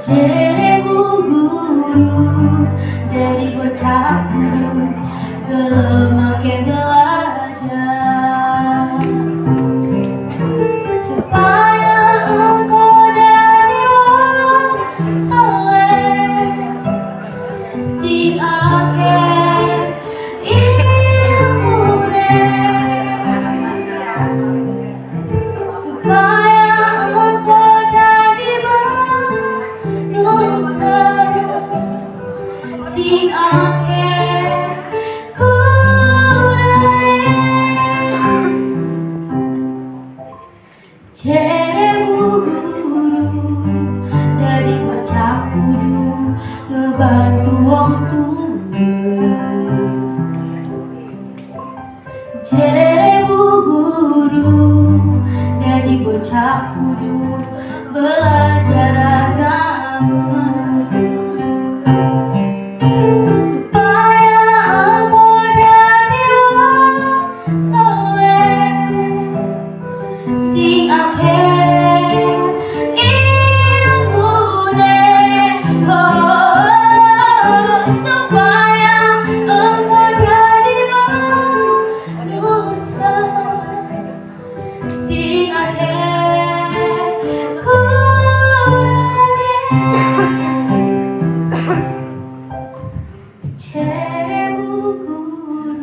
Seribu guru dari bocah muda makin belajar supaya engkau dari wong soleh sing akeh ilmune supaya engkau dari manusia sing akeh Cerebu guru dari bocah kudu ngebantu wong tua. Cerebu guru dari bocah kudu belajar agama supaya engkau dari wong soleh sing akeh ilmune supaya engkau jadi manusia sing akeh Cerebu guru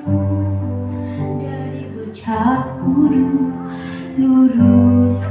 dari bocah kudu nurut